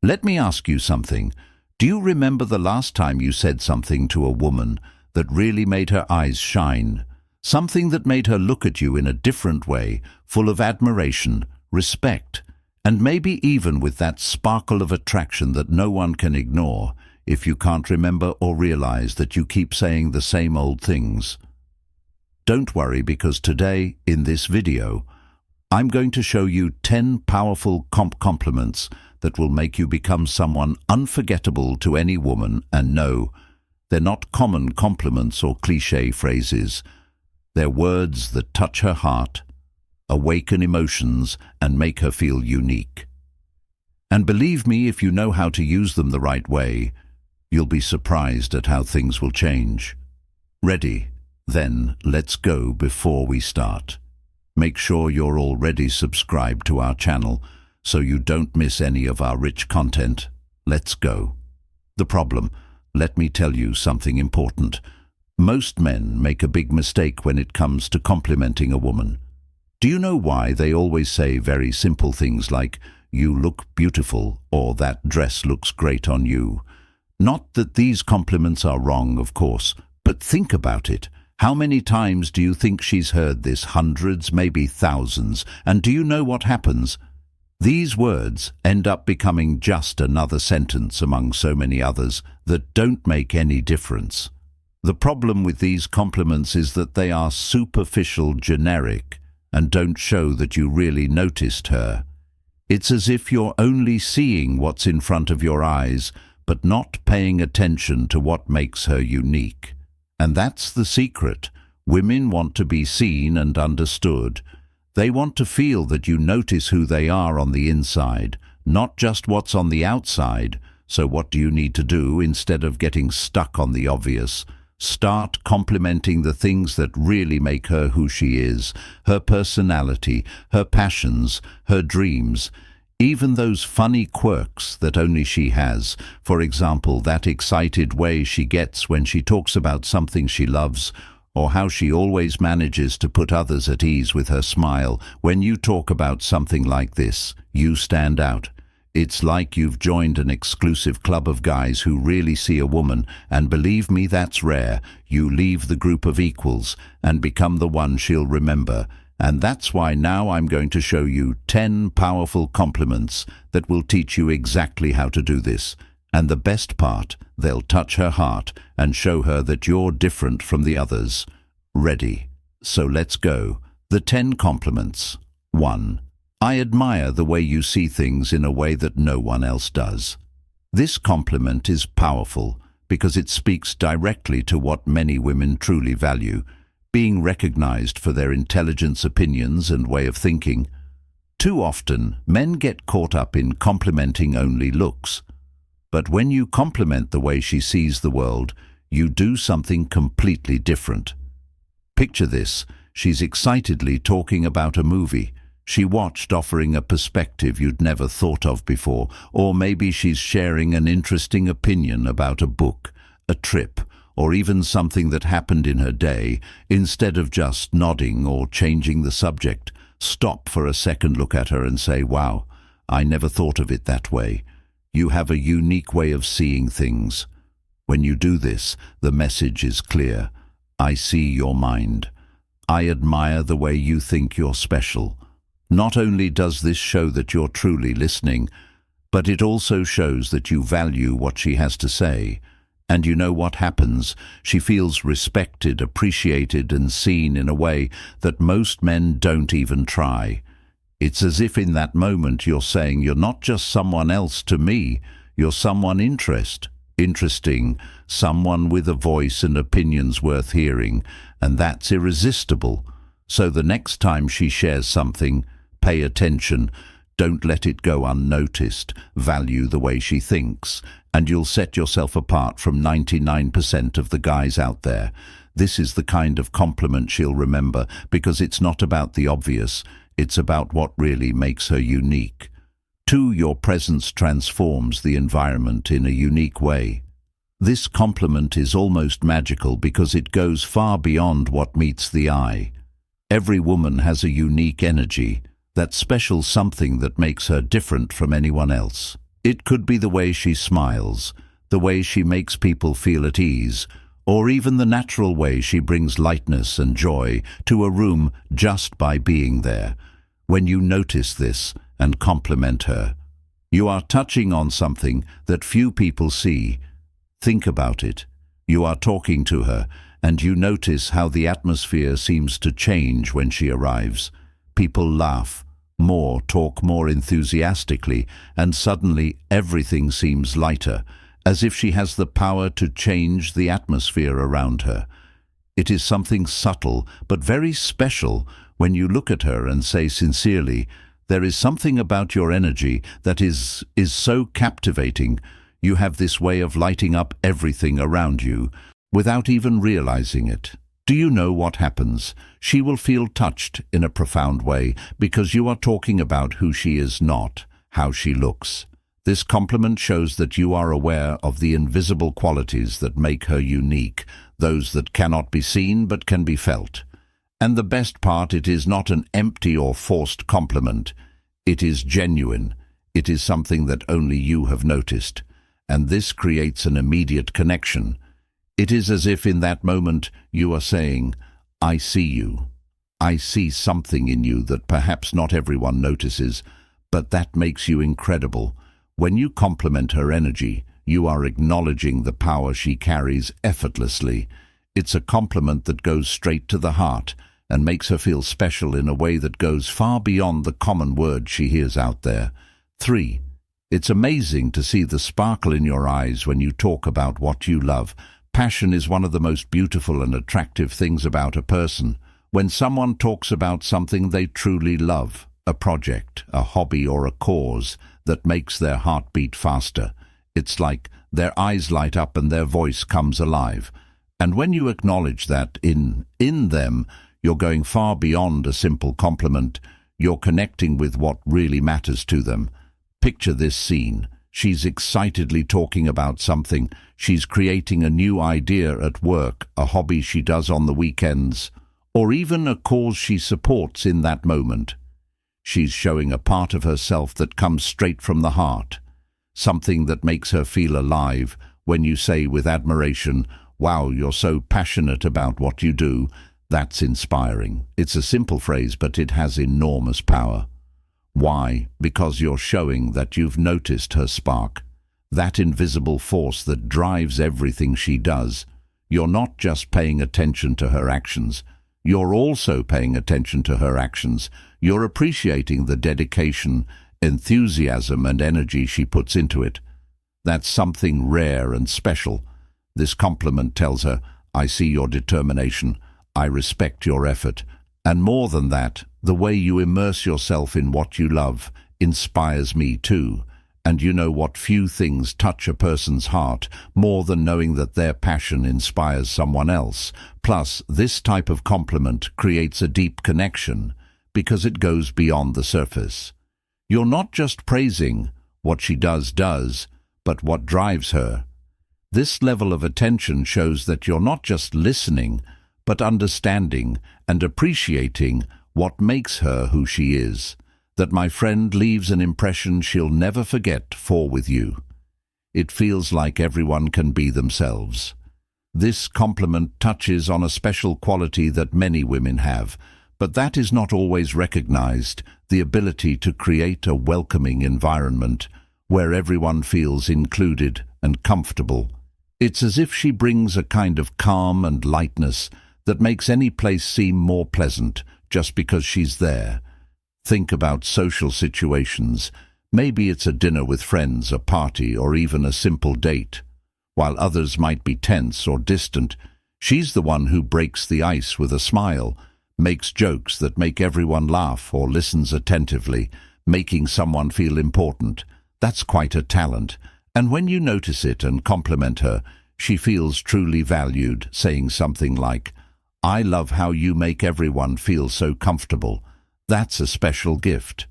Let me ask you something. Do you remember the last time you said something to a woman that really made her eyes shine? Something that made her look at you in a different way, full of admiration, respect, and maybe even with that sparkle of attraction that no one can ignore if you can't remember or realize that you keep saying the same old things. Don't worry, because today, in this video, I'm going to show you 10 powerful compliments that will make you become someone unforgettable to any woman. And no, they're not common compliments or cliché phrases. They're words that touch her heart, awaken emotions, and make her feel unique. And believe me, if you know how to use them the right way, you'll be surprised at how things will change. Ready? Then let's go. Before we start, make sure you're already subscribed to our channel so you don't miss any of our rich content. Let's go. The problem. Let me tell you something important. Most men make a big mistake when it comes to complimenting a woman. Do you know why they always say very simple things like, "You look beautiful," or "That dress looks great on you"? Not that these compliments are wrong, of course, but think about it. How many times do you think she's heard this? Hundreds, maybe thousands. And do you know what happens? These words end up becoming just another sentence among so many others that don't make any difference. The problem with these compliments is that they are superficial, generic, and don't show that you really noticed her. It's as if you're only seeing what's in front of your eyes, but not paying attention to what makes her unique. And that's the secret. Women want to be seen and understood. They want to feel that you notice who they are on the inside, not just what's on the outside. So what do you need to do instead of getting stuck on the obvious? Start complimenting the things that really make her who she is, her personality, her passions, her dreams, even those funny quirks that only she has. For example, that excited way she gets when she talks about something she loves, or how she always manages to put others at ease with her smile. When you talk about something like this, you stand out. It's like you've joined an exclusive club of guys who really see a woman, and believe me, that's rare. You leave the group of equals and become the one she'll remember. And that's why now I'm going to show you 10 powerful compliments that will teach you exactly how to do this. And the best part, they'll touch her heart and show her that you're different from the others. Ready? So let's go. The 10 compliments. 1. I admire the way you see things in a way that no one else does. This compliment is powerful because it speaks directly to what many women truly value, being recognized for their intelligence, opinions, and way of thinking. Too often, men get caught up in complimenting only looks. But when you compliment the way she sees the world, you do something completely different. Picture this. She's excitedly talking about a movie she watched, offering a perspective you'd never thought of before. Or maybe she's sharing an interesting opinion about a book, a trip, or even something that happened in her day. Instead of just nodding or changing the subject, stop for a second, look at her and say, "Wow, I never thought of it that way." You have a unique way of seeing things. When you do this, the message is clear. I see your mind. I admire the way you think you're special. Not only does this show that you're truly listening, but it also shows that you value what she has to say. And you know what happens? She feels respected, appreciated, and seen in a way that most men don't even try. It's as if in that moment you're saying, "You're not just someone else to me, you're someone interesting, someone with a voice and opinions worth hearing," and that's irresistible. So the next time she shares something, pay attention. Don't let it go unnoticed. Value the way she thinks, and you'll set yourself apart from 99% of the guys out there. This is the kind of compliment she'll remember, because it's not about the obvious. It's about what really makes her unique. 2. Your presence transforms the environment in a unique way. This compliment is almost magical because it goes far beyond what meets the eye. Every woman has a unique energy, that special something that makes her different from anyone else. It could be the way she smiles, the way she makes people feel at ease, or even the natural way she brings lightness and joy to a room just by being there. When you notice this and compliment her, you are touching on something that few people see. Think about it. You are talking to her, and you notice how the atmosphere seems to change when she arrives. People laugh more, talk more enthusiastically, and suddenly everything seems lighter, as if she has the power to change the atmosphere around her. It is something subtle but very special when you look at her and say sincerely, "There is something about your energy that is so captivating. You have this way of lighting up everything around you without even realizing it." Do you know what happens? She will feel touched in a profound way because you are talking about who she is, not how she looks. This compliment shows that you are aware of the invisible qualities that make her unique, those that cannot be seen but can be felt. And the best part, it is not an empty or forced compliment. It is genuine. It is something that only you have noticed. And this creates an immediate connection. It is as if in that moment you are saying, "I see you. I see something in you that perhaps not everyone notices, but that makes you incredible." When you compliment her energy, you are acknowledging the power she carries effortlessly. It's a compliment that goes straight to the heart and makes her feel special in a way that goes far beyond the common words she hears out there. 3. It's amazing to see the sparkle in your eyes when you talk about what you love. Passion is one of the most beautiful and attractive things about a person. When someone talks about something they truly love, a project, a hobby, or a cause that makes their heart beat faster, it's like their eyes light up and their voice comes alive. And when you acknowledge that in them, you're going far beyond a simple compliment. You're connecting with what really matters to them. Picture this scene. She's excitedly talking about something. She's creating a new idea at work, a hobby she does on the weekends, or even a cause she supports in that moment. She's showing a part of herself that comes straight from the heart, something that makes her feel alive. When you say with admiration, "Wow, you're so passionate about what you do," that's inspiring. It's a simple phrase, but it has enormous power. Why? Because you're showing that you've noticed her spark, that invisible force that drives everything she does. You're not just paying attention to her actions, you're also paying attention to her actions. You're appreciating the dedication, enthusiasm, and energy she puts into it. That's something rare and special. This compliment tells her, "I see your determination, I respect your effort." And more than that, the way you immerse yourself in what you love inspires me too. And you know what? Few things touch a person's heart more than knowing that their passion inspires someone else. Plus, this type of compliment creates a deep connection because it goes beyond the surface. You're not just praising what she does, but what drives her. This level of attention shows that you're not just listening, but understanding and appreciating what makes her who she is. That, my friend, leaves an impression she'll never forget with you. It feels like everyone can be themselves. This compliment touches on a special quality that many women have, but that is not always recognized: the ability to create a welcoming environment where everyone feels included and comfortable. It's as if she brings a kind of calm and lightness that makes any place seem more pleasant just because she's there. Think about social situations. Maybe it's a dinner with friends, a party, or even a simple date. While others might be tense or distant, she's the one who breaks the ice with a smile, makes jokes that make everyone laugh, or listens attentively, making someone feel important. That's quite a talent. And when you notice it and compliment her, she feels truly valued, saying something like, "I love how you make everyone feel so comfortable." That's a special gift.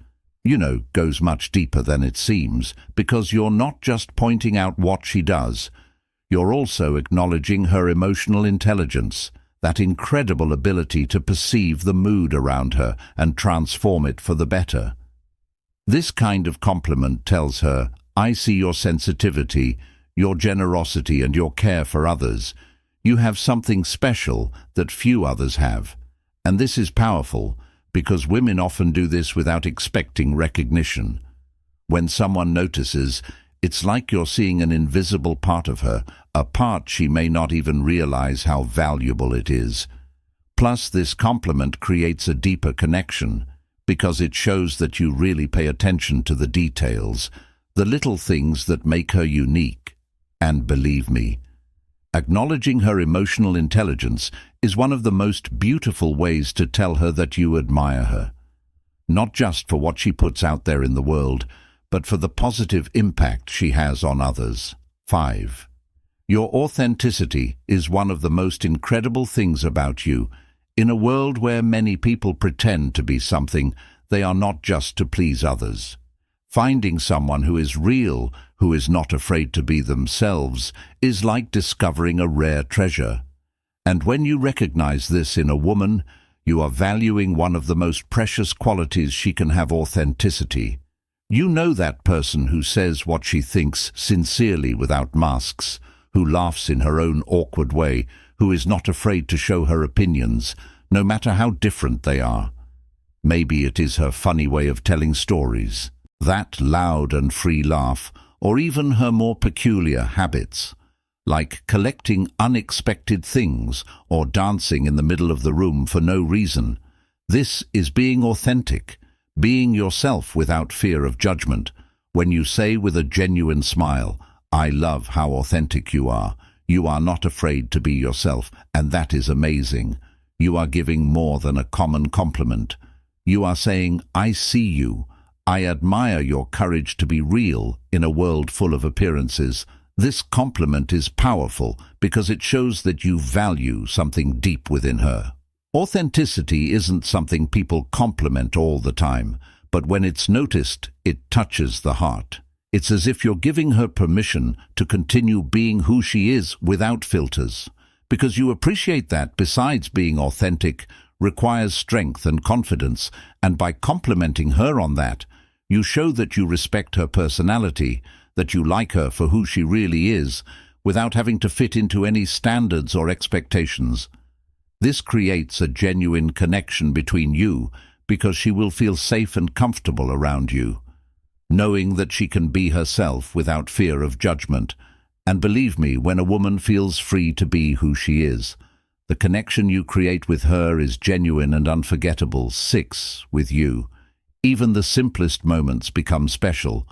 Goes much deeper than it seems, because you're not just pointing out what she does. You're also acknowledging her emotional intelligence, that incredible ability to perceive the mood around her and transform it for the better. This kind of compliment tells her, I see your sensitivity, your generosity, and your care for others. You have something special that few others have. And this is powerful, because women often do this without expecting recognition. When someone notices, it's like you're seeing an invisible part of her, a part she may not even realize how valuable it is. Plus, this compliment creates a deeper connection, because it shows that you really pay attention to the details, the little things that make her unique. And believe me, acknowledging her emotional intelligence is one of the most beautiful ways to tell her that you admire her. Not just for what she puts out there in the world, but for the positive impact she has on others. 5. Your authenticity is one of the most incredible things about you. In a world where many people pretend to be something, they are not just to please others. Finding someone who is real, who is not afraid to be themselves, is like discovering a rare treasure. And when you recognize this in a woman, you are valuing one of the most precious qualities she can have: authenticity. You know that person who says what she thinks sincerely without masks, who laughs in her own awkward way, who is not afraid to show her opinions, no matter how different they are. Maybe it is her funny way of telling stories, that loud and free laugh, or even her more peculiar habits, like collecting unexpected things or dancing in the middle of the room for no reason. This is being authentic, being yourself without fear of judgment. When you say with a genuine smile, "I love how authentic you are not afraid to be yourself," and that is amazing. You are giving more than a common compliment. You are saying, "I see you. I admire your courage to be real in a world full of appearances." This compliment is powerful because it shows that you value something deep within her. Authenticity isn't something people compliment all the time, but when it's noticed, it touches the heart. It's as if you're giving her permission to continue being who she is without filters, because you appreciate that, besides being authentic, requires strength and confidence, and by complimenting her on that, you show that you respect her personality, that you like her for who she really is, without having to fit into any standards or expectations. This creates a genuine connection between you, because she will feel safe and comfortable around you, knowing that she can be herself without fear of judgment. And believe me, when a woman feels free to be who she is, the connection you create with her is genuine and unforgettable. 6. With you, even the simplest moments become special.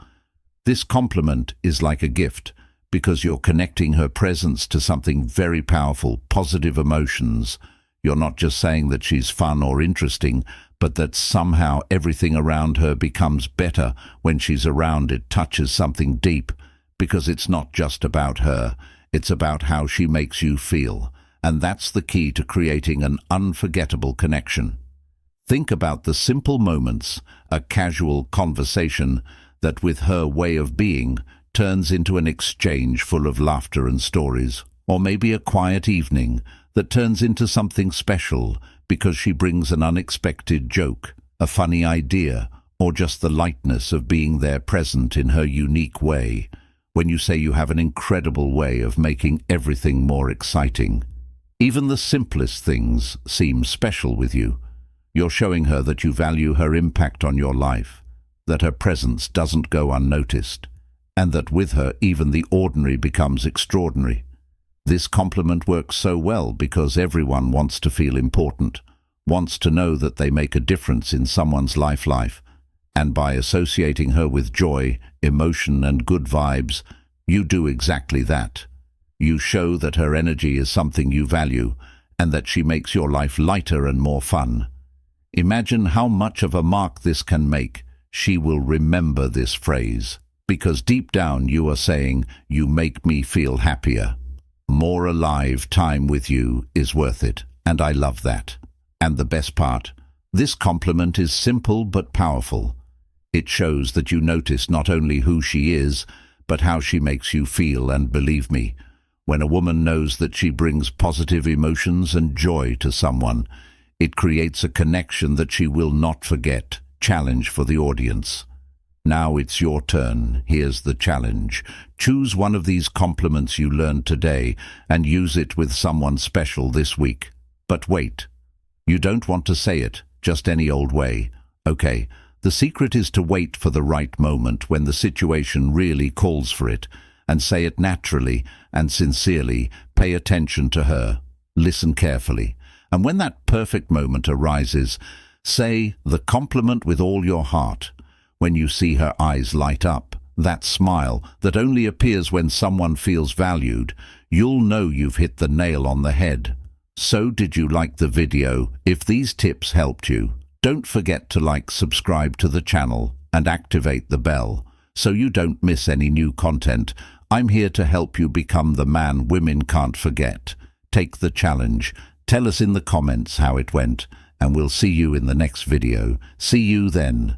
This compliment is like a gift, because you're connecting her presence to something very powerful: positive emotions. You're not just saying that she's fun or interesting, but that somehow everything around her becomes better when she's around. It touches something deep, because it's not just about her, it's about how she makes you feel. And that's the key to creating an unforgettable connection. Think about the simple moments, a casual conversation that, with her way of being, turns into an exchange full of laughter and stories. Or maybe a quiet evening that turns into something special because she brings an unexpected joke, a funny idea, or just the lightness of being there present in her unique way. When you say you have an incredible way of making everything more exciting, even the simplest things seem special with you. You're showing her that you value her impact on your life, that her presence doesn't go unnoticed, and that with her even the ordinary becomes extraordinary. This compliment works so well because everyone wants to feel important, wants to know that they make a difference in someone's life. And by associating her with joy, emotion, and good vibes, you do exactly that. You show that her energy is something you value, and that she makes your life lighter and more fun. Imagine how much of a mark this can make. She will remember this phrase, because deep down you are saying, "You make me feel happier, more alive. Time with you is worth it." And I love that. And the best part, this compliment is simple but powerful. It shows that you notice not only who she is, but how she makes you feel. And believe me, when a woman knows that she brings positive emotions and joy to someone, it creates a connection that she will not forget. Challenge for the audience: Now it's your turn. Here's the challenge. Choose one of these compliments you learned today and use it with someone special this week. But wait. You don't want to say it just any old way. Okay, the secret is to wait for the right moment when the situation really calls for it, and say it naturally and sincerely. Pay attention to her. Listen carefully. And when that perfect moment arises, say the compliment with all your heart. When you see her eyes light up, that smile that only appears when someone feels valued, you'll know you've hit the nail on the head. So did you like the video? If these tips helped you, don't forget to like, subscribe to the channel and activate the bell so you don't miss any new content. I'm here to help you become the man women can't forget. Take the challenge. Tell us in the comments how it went, and we'll see you in the next video. See you then.